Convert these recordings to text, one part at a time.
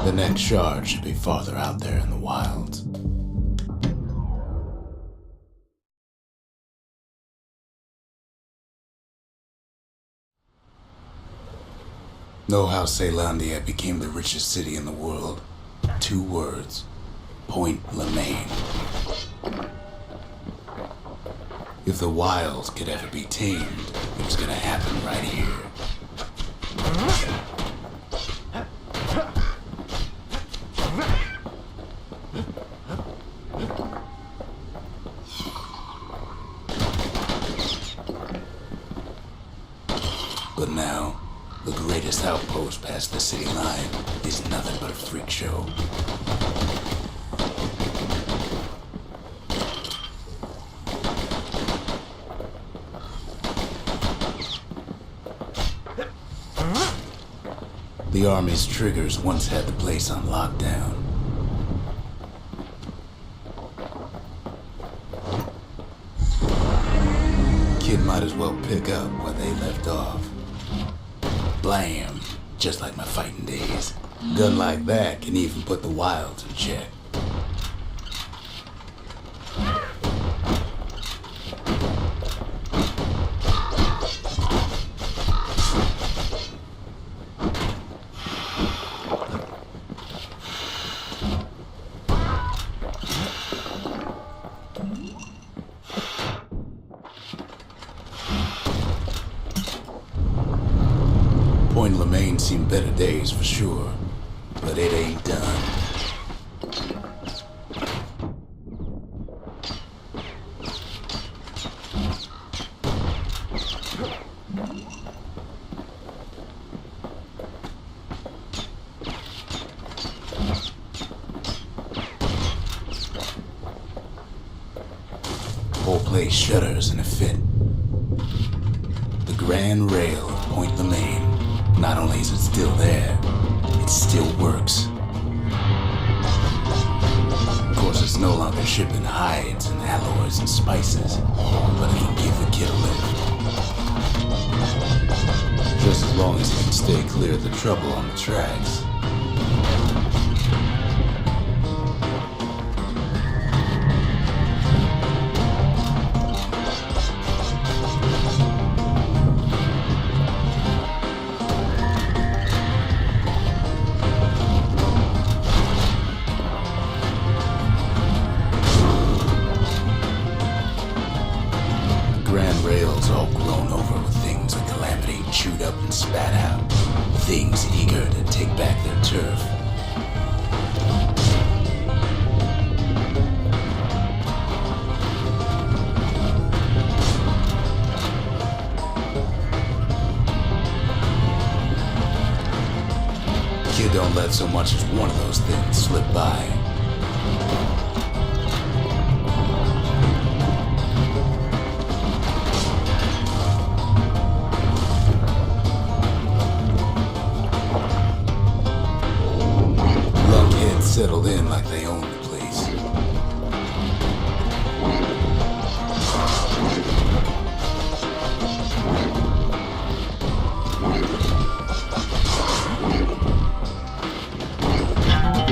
The next shard should be farther out there in the wilds. Know how Caelondia became the richest city in the world? 2 words. Point Lemaine. If the wilds could ever be tamed, it was gonna happen right here. But now, the greatest outpost past the city line is nothing but a freak show. The army's triggers once had the place on lockdown. Kid might as well pick up where they left off. Blam! Just like my fighting days. Gun like that can even put the wilds in check. Point Lemaine seen better days for sure, but it ain't done. Whole place shudders in a fit. The grand rail of Point Lemaine. Not only is it still there, it still works. Of course, it's no longer shipping hides and alloys and spices, but it can give the kid a lift. Just as long as he can stay clear of the trouble on the tracks. Grand rails all grown over with things the Calamity chewed up and spat out. Things eager to take back their turf. Kid don't let so much as one of those things slip by. Settled in like they own the place.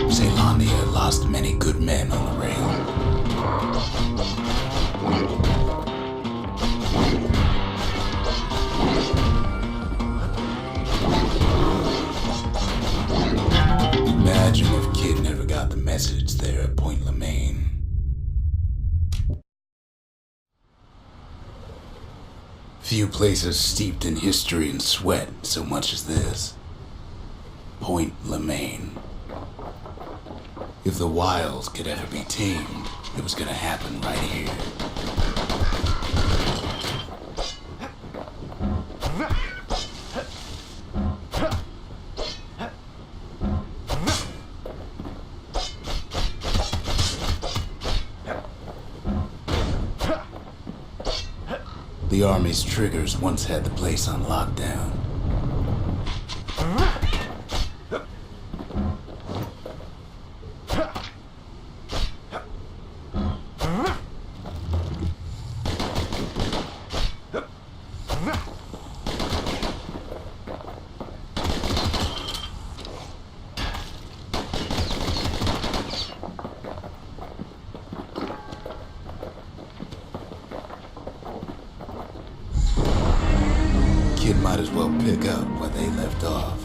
Caelondia lost many good men on the rail. Imagine if Kid never got the message there at Point Lemaine. Few places steeped in history and sweat so much as this. Point Lemaine. If the wilds could ever be tamed, it was gonna happen right here. The army's triggers once had the place on lockdown. as well pick up where they left off.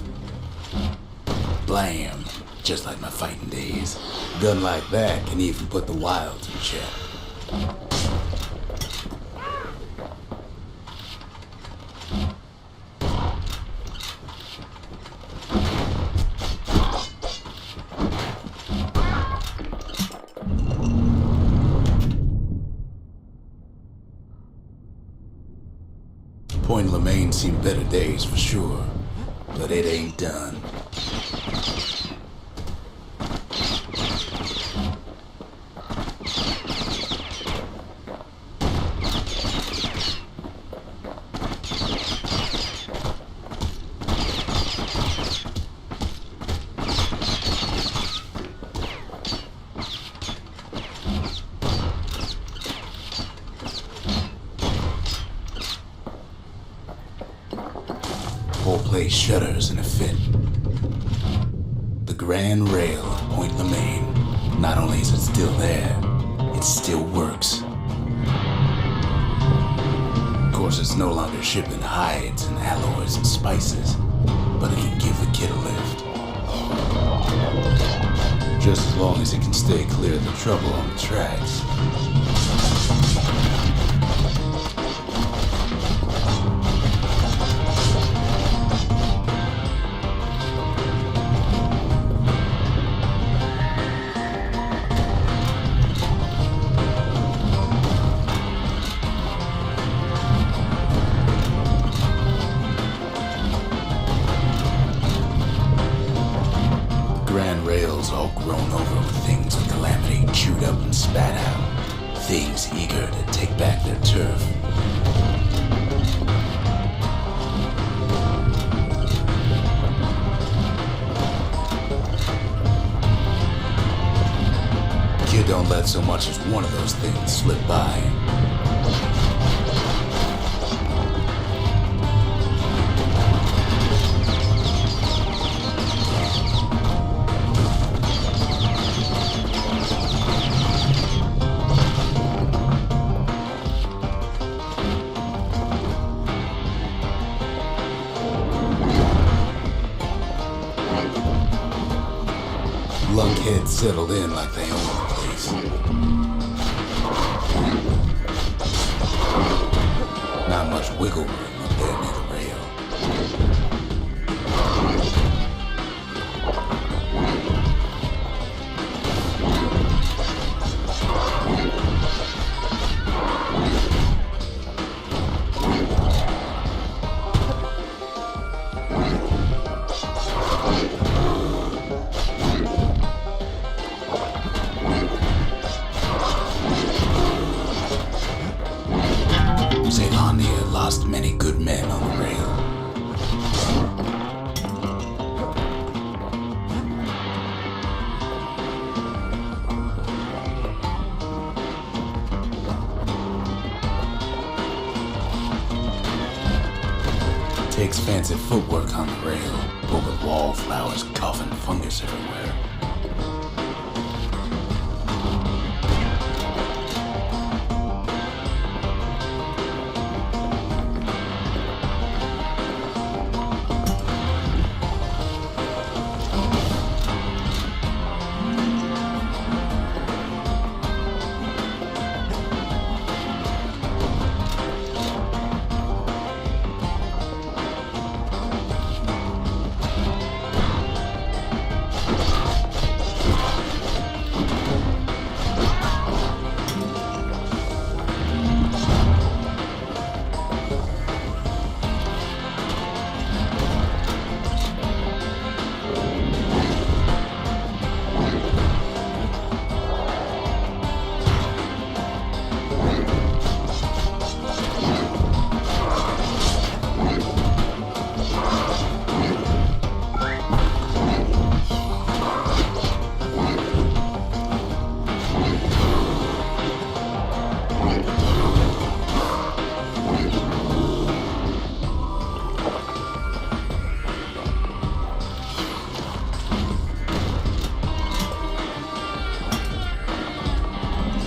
Blam! Just like my fighting days. A gun like that can even put the wilds in check. Point Lemaine seen better days for sure, but it ain't done. Whole place shudders in a fit. The grand rail of Point Lemaine, not only is it still there, it still works. Of course, it's no longer shipping hides and alloys and spices, but it can give the kid a lift. Just as long as it can stay clear of the trouble on the tracks. Grand rails all grown over with things of calamity chewed up and spat out. Things eager to take back their turf. Kid don't let so much as one of those things slip by. Lunkheads settled in like they own the place. Not much wiggle room up there near the rail. Lost many good men on the rail. Takes fancy footwork on the rail, but with wallflowers coughing fungus everywhere.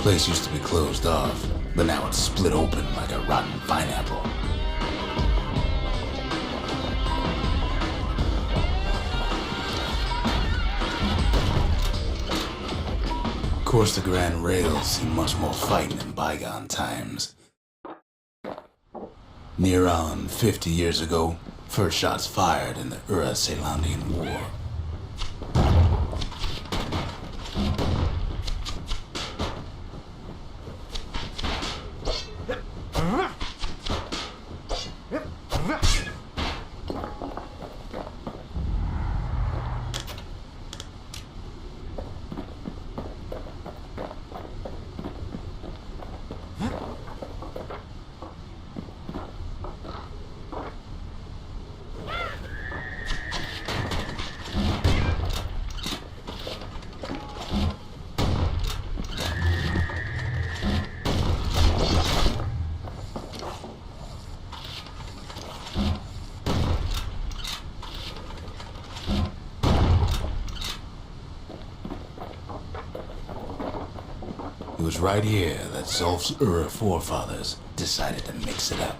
Place used to be closed off, but now it's split open like a rotten pineapple. course, the Grand Rails seen much more fighting in bygone times. Near on 50 years ago, first shots fired in the Ura-Celandian War. It was right here that Zolf's Ura forefathers decided to mix it up.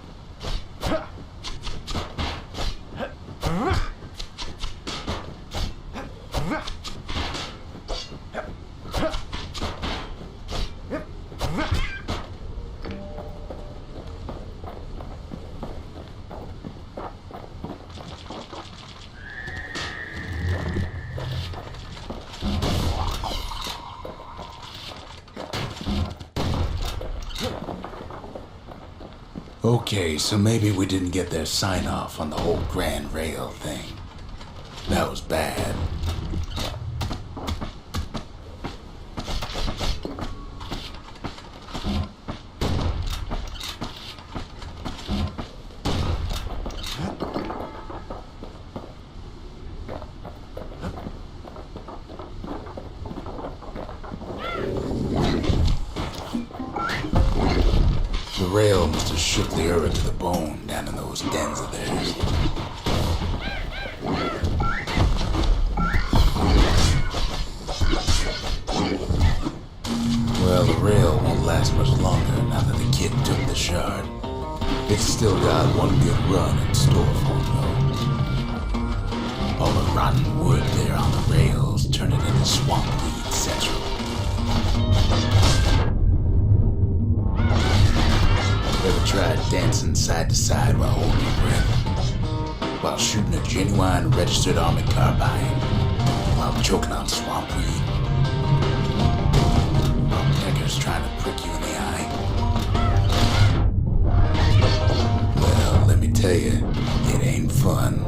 Okay, so maybe we didn't get their sign-off on the whole Grand Rail thing. That was bad. The rail must have shook the Ura to the bone down in those dens of theirs. Well, the rail won't last much longer now that the kid took the shard. It's still got one good run in store for him, though. All the rotten wood there on the rails turning into swamp weed central. Ever tried dancing side to side while holding your breath? While shooting a genuine registered army carbine? While choking on swamp weed? While peckers trying to prick you in the eye? Well, let me tell you, it ain't fun.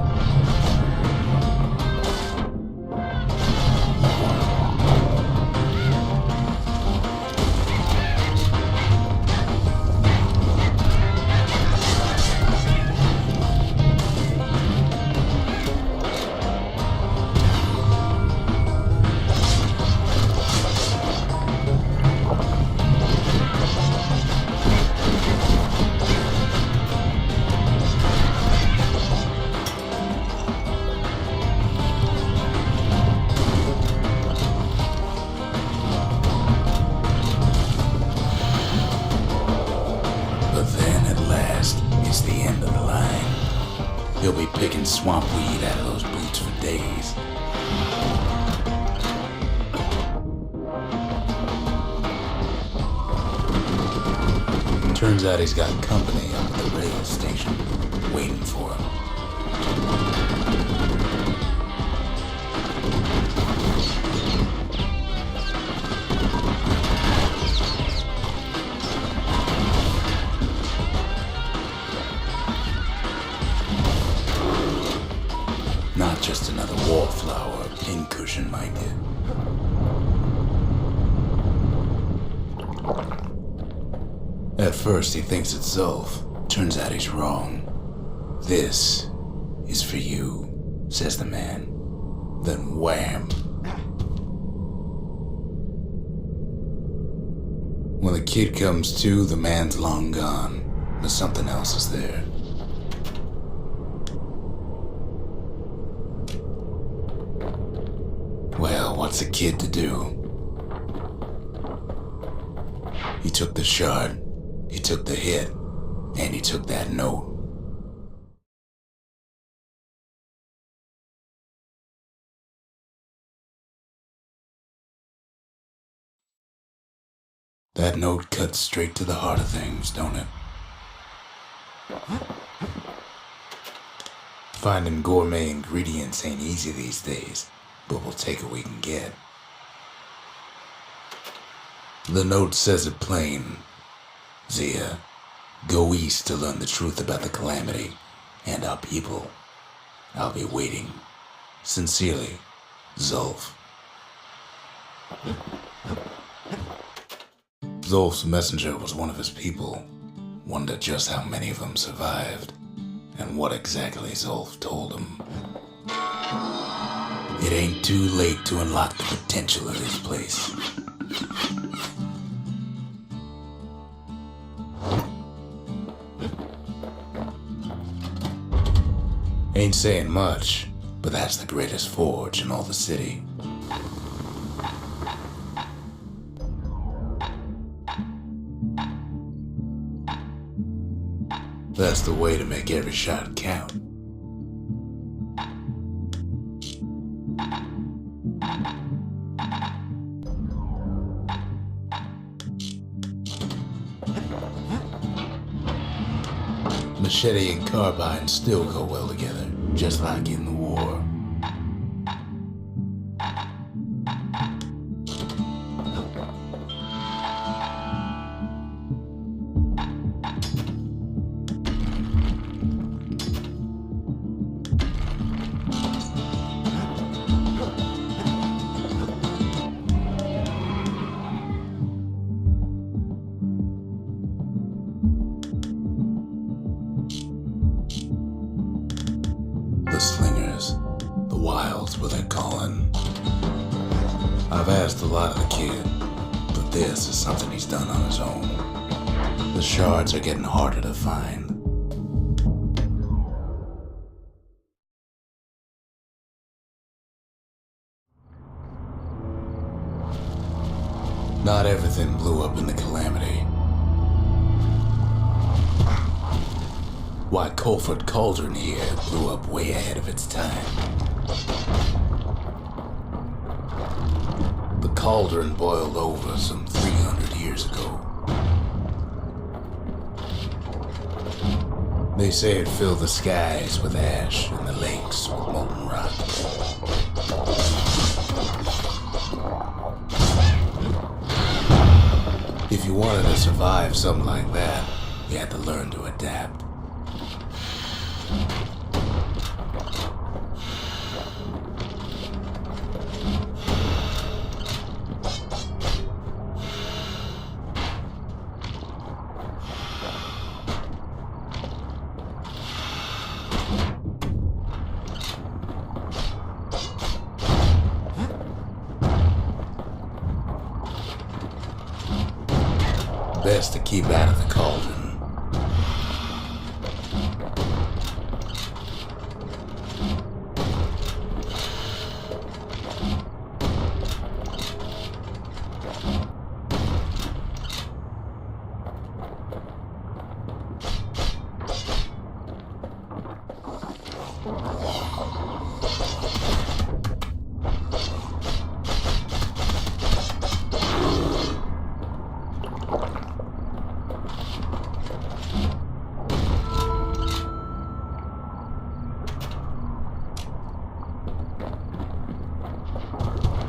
It's the end of the line. He'll be picking swamp weed out of those boots for days. Turns out he's got company up at the rail station, waiting for him. Not just another wallflower or pincushion, mind you. At first he thinks it's Zulf. Turns out he's wrong. "This is for you," says the man. Then wham! When the kid comes to, the man's long gone, but something else is there. Well, what's a kid to do? He took the shard, he took the hit, and he took that note. That note cuts straight to the heart of things, don't it? Finding gourmet ingredients ain't easy these days, but we'll take what we can get. The note says it plain. Zia, go east to learn the truth about the calamity and our people. I'll be waiting. Sincerely, Zulf. Zulf's messenger was one of his people. Wondered just how many of them survived, and what exactly Zulf told him. It ain't too late to unlock the potential of this place. Ain't saying much, but that's the greatest forge in all the city. That's the way to make every shot count. Machete and carbine still go well together, just like in the war. The slingers, the wilds were their calling. I've asked a lot of the kid, but this is something he's done on his own. The shards are getting harder to find. Not everything blew up in the calamity. Why, Colford Cauldron here blew up way ahead of its time. The cauldron boiled over some 300 years ago. They say it filled the skies with ash and the lakes with molten rock. If you wanted to survive something like that, you had to learn to adapt. Best to keep out of the cauldron.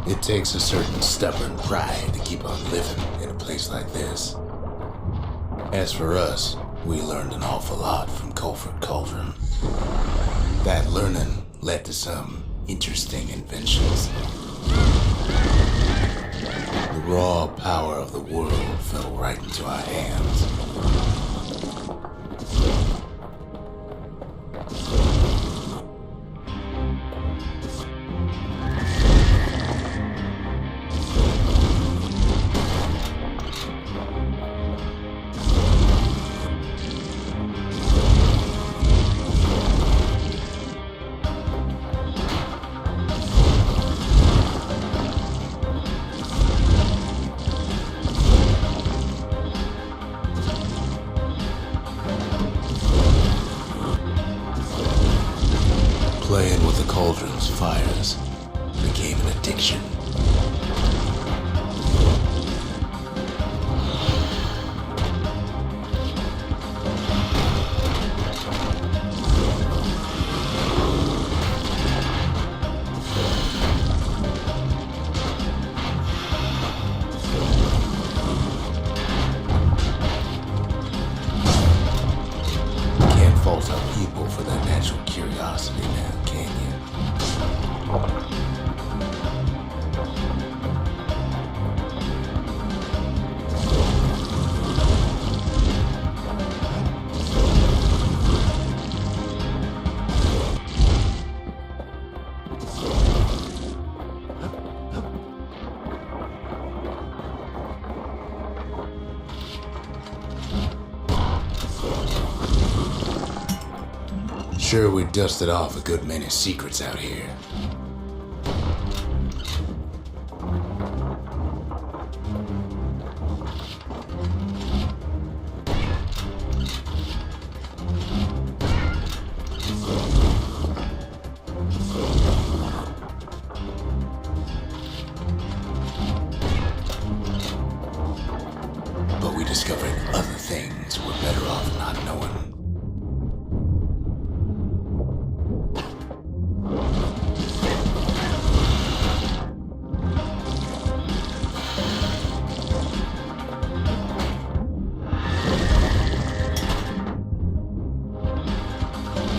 It takes a certain stubborn pride to keep on living in a place like this. As for us, we learned an awful lot from Colford Cauldron. That learning led to some interesting inventions. The raw power of the world fell right into our hands. Playing with the cauldron's fires became an addiction. sure we dusted off a good many secrets out here. But we discovered other things we're better off not knowing.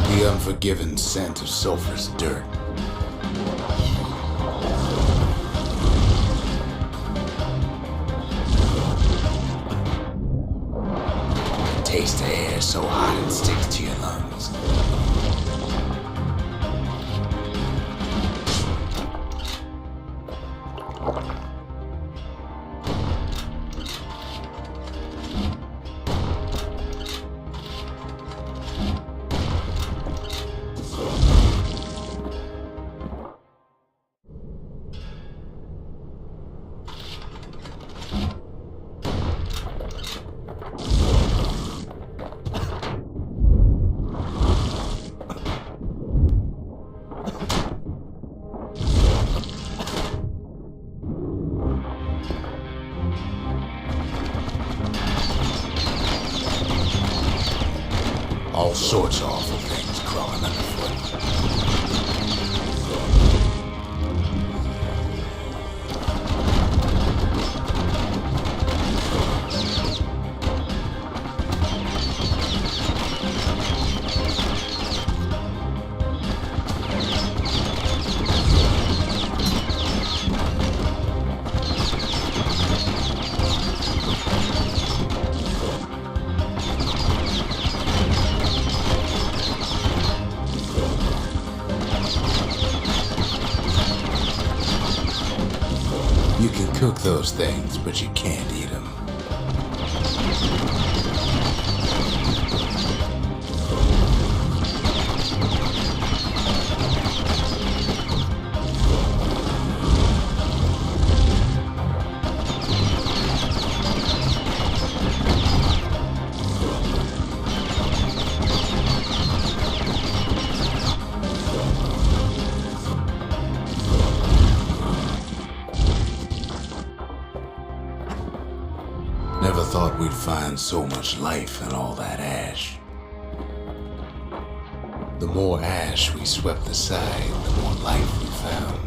The unforgiving scent of sulfurous dirt. Taste the air so hot it sticks to your lungs. All sorts of awful things crawling underfoot. You can cook those things, but you can't eat them. Never thought we'd find so much life in all that ash. The more ash we swept aside, the more life we found.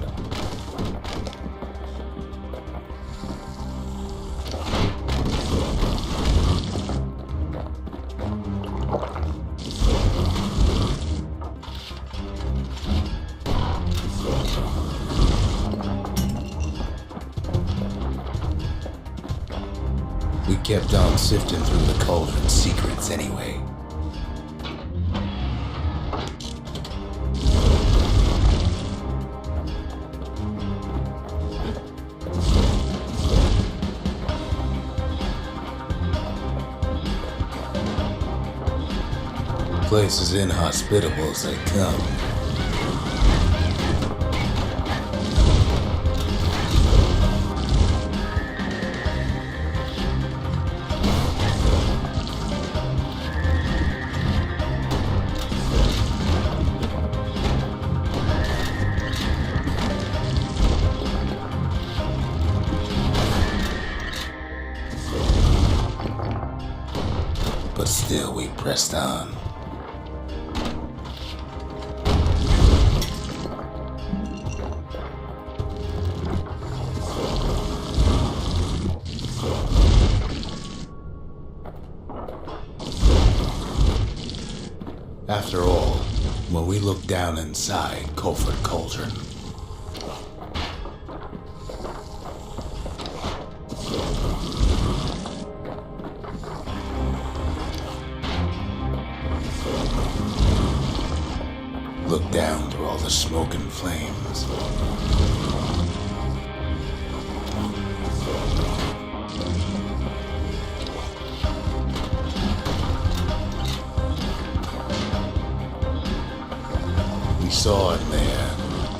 We kept on sifting through the cauldron's secrets anyway. Place as inhospitable as they come. But still we pressed on. After all, when we looked down inside Culford Cauldron, looked down through all the smoke and flames, saw in there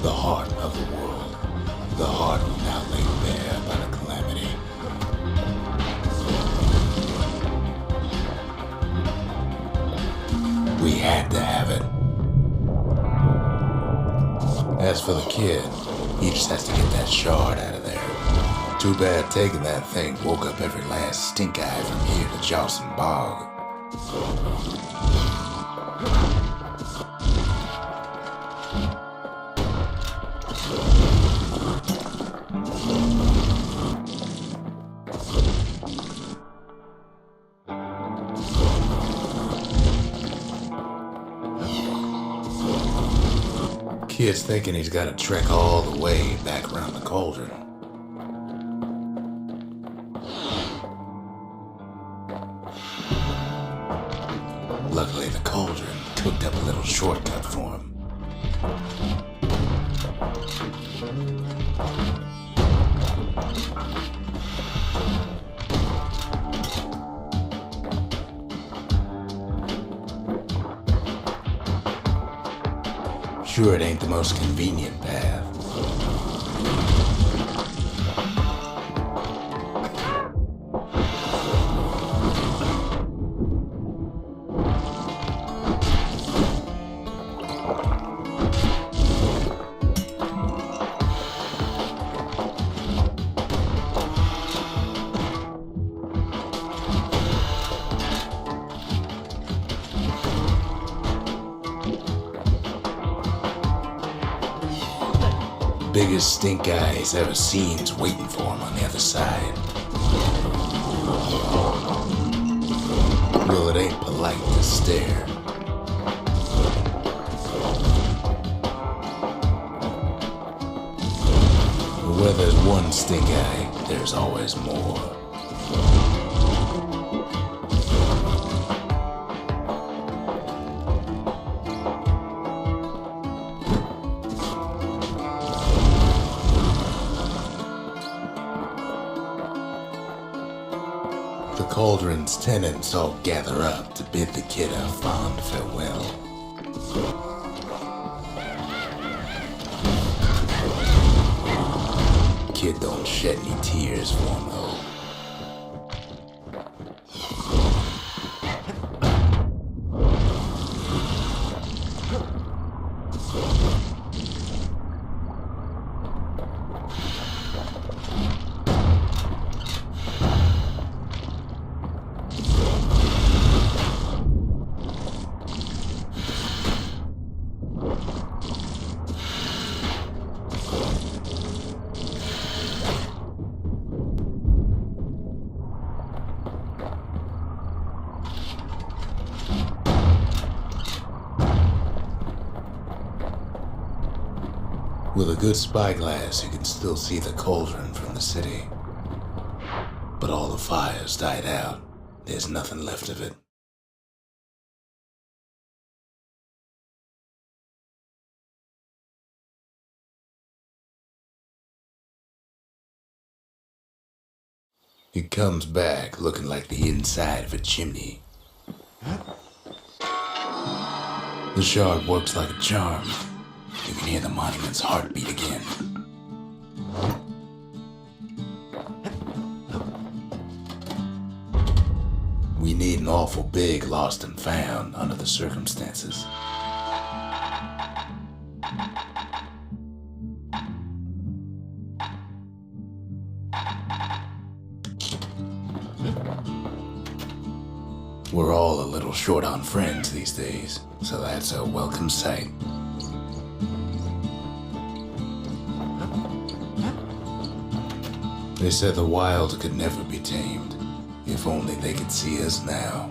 the heart of the world, the heart now laid bare by the calamity. We had to have it. As for the kid, he just has to get that shard out of there. Too bad taking that thing woke up every last stink eye from here to Jocelyn Bog. Kid's thinking he's got to trek all the way back around the cauldron. Luckily, the cauldron cooked up a little shortcut for him. Sure, it ain't the most convenient path. Biggest stink eye he's ever seen's waiting for him on the other side. Well, it ain't polite to stare. But where there's one stink eye, there's always more. The cauldron's tenants all gather up to bid the kid a fond farewell. Kid don't shed any tears for him though. With a good spyglass, you can still see the cauldron from the city. But all the fires died out. There's nothing left of it. He comes back looking like the inside of a chimney. The shard works like a charm. You can hear the monument's heartbeat again. We need an awful big lost and found under the circumstances. We're all a little short on friends these days, so that's a welcome sight. They said the wild could never be tamed, if only they could see us now.